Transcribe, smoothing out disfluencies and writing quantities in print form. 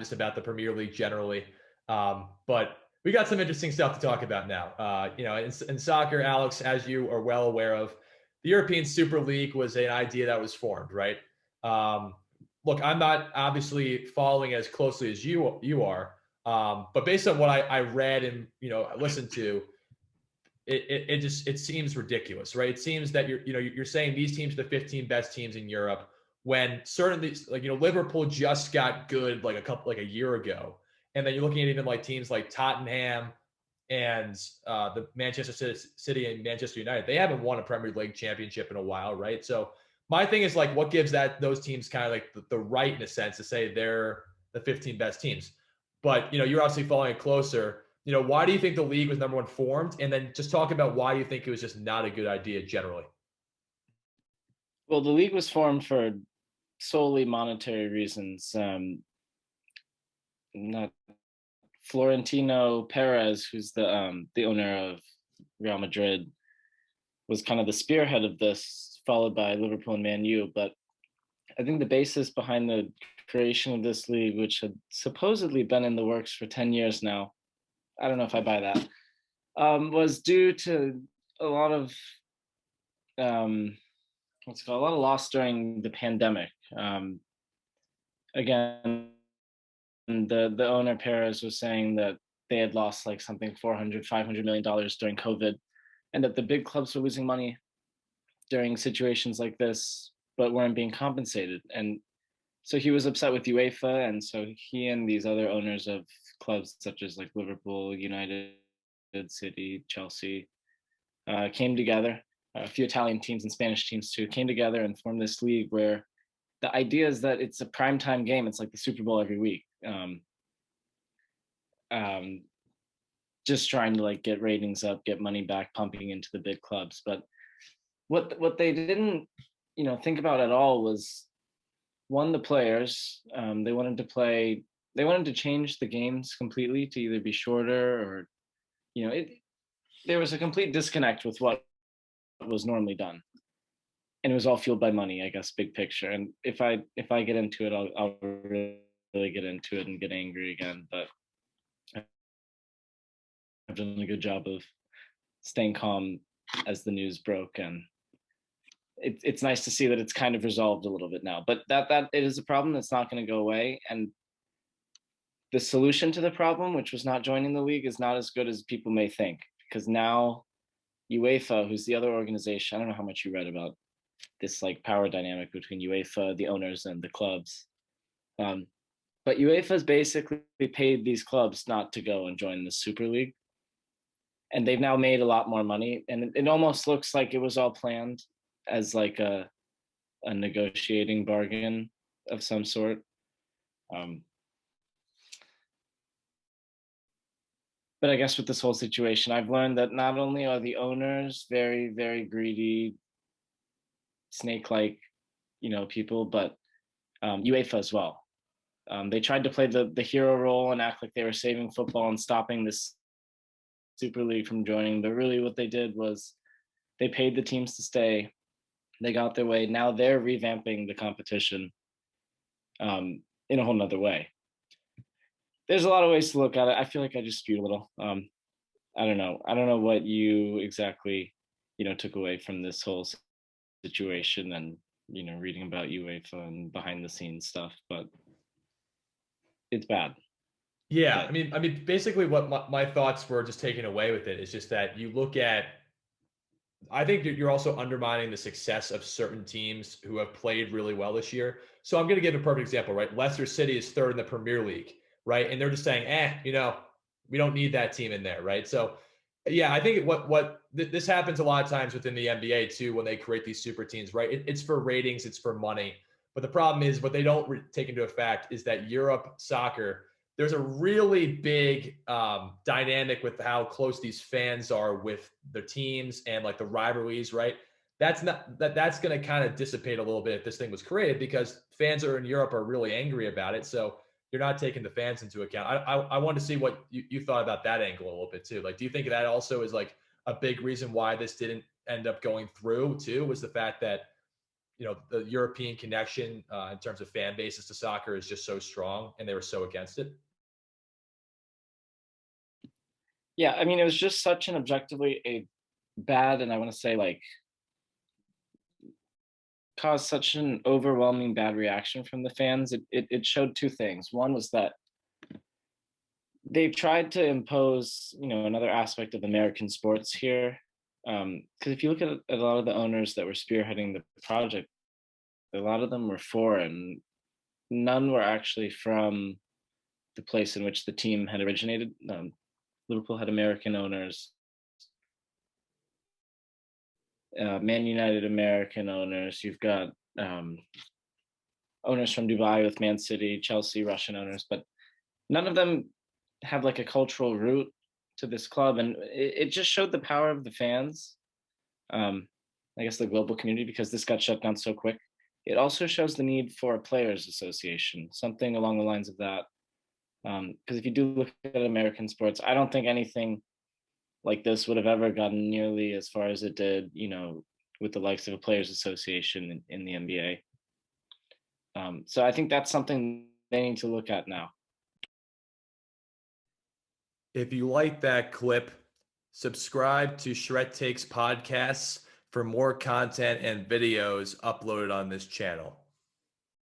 just about the Premier League generally. But we got some interesting stuff to talk about now. In soccer, Alex, as you are well aware of, the European Super League was an idea that was formed, right? Um, Look, I'm not obviously following as closely as you are, but based on what I read and listened to, it seems ridiculous, right? It seems that you're saying these teams are the 15 best teams in Europe when certainly Liverpool just got good like a year ago, and then you're looking at even like teams like Tottenham and the Manchester City and Manchester United. They haven't won a Premier League championship in a while, right? So my thing is like, what gives those teams kind of like the right in a sense to say they're the 15 best teams? But you're obviously following it closer. Why do you think the league was number one formed? And then just talk about why you think it was just not a good idea generally. Well, the league was formed for solely monetary reasons. Not Florentino Perez, who's the owner of Real Madrid, was kind of the spearhead of this, followed by Liverpool and Man U. But I think the basis behind the creation of this league, which had supposedly been in the works for 10 years now, I don't know if I buy that, was due to a lot of a lot of loss during the pandemic. Again, the owner Perez was saying that they had lost like something $400-500 million during COVID, and that the big clubs were losing money during situations like this, but weren't being compensated. And so he was upset with UEFA, and so he and these other owners of clubs such as like Liverpool, United, City, Chelsea, came together. A few Italian teams and Spanish teams too came together and formed this league where the idea is that it's a primetime game. It's like the Super Bowl every week. Just trying to like get ratings up, get money back, pumping into the big clubs. But what they didn't think about at all was, one, the players. They wanted to change the games completely to either be shorter or there was a complete disconnect with what was normally done, and it was all fueled by money, I guess, big picture. And if I get into it, I'll really get into it and get angry again, but I've done a good job of staying calm as the news broke, and it's nice to see that it's kind of resolved a little bit now. But that it is a problem that's not going to go away, and the solution to the problem, which was not joining the league, is not as good as people may think, because now UEFA, who's the other organization, I don't know how much you read about this like power dynamic between UEFA, the owners, and the clubs. But UEFA's basically paid these clubs not to go and join the Super League. And they've now made a lot more money. And it almost looks like it was all planned as like a negotiating bargain of some sort. But I guess with this whole situation, I've learned that not only are the owners very, very greedy, snake-like, people, but UEFA as well. They tried to play the hero role and act like they were saving football and stopping this Super League from joining. But really what they did was they paid the teams to stay. They got their way. Now they're revamping the competition in a whole nother way. There's a lot of ways to look at it. I feel like I just spewed a little. I don't know what you exactly, took away from this whole situation and, reading about UEFA and behind the scenes stuff, but it's bad. Yeah. I mean, basically what my thoughts were just taken away with it is just that you look at, I think you're also undermining the success of certain teams who have played really well this year. So I'm going to give a perfect example, right? Leicester City is third in the Premier League, right? And they're just saying, we don't need that team in there, right? So, yeah, I think this happens a lot of times within the NBA too when they create these super teams, right? It's for ratings, it's for money. But the problem is what they don't take into effect is that Europe soccer, there's a really big dynamic with how close these fans are with their teams and like the rivalries, right? That's going to kind of dissipate a little bit if this thing was created, because fans are in Europe are really angry about it. So you're not taking the fans into account. I want to see what you thought about that angle a little bit too. Like, do you think that also is like a big reason why this didn't end up going through too, was the fact that the European connection in terms of fan bases to soccer is just so strong, and they were so against it? Yeah, I mean, it was just such an objectively a bad, and I want to say like caused such an overwhelming bad reaction from the fans. It showed two things. One was that they tried to impose, another aspect of American sports here. Because if you look at a lot of the owners that were spearheading the project, a lot of them were foreign. None were actually from the place in which the team had originated. Liverpool had American owners. Man United American owners. You've got owners from Dubai with Man City, Chelsea, Russian owners, but none of them have like a cultural root to this club, and it just showed the power of the fans. I guess the global community, because this got shut down so quick. It also shows the need for a players association, something along the lines of that. Because if you do look at American sports, I don't think anything like this would have ever gotten nearly as far as it did, with the likes of a players association in the NBA. So I think that's something they need to look at now. If you like that clip, subscribe to Shred Takes podcasts for more content and videos uploaded on this channel.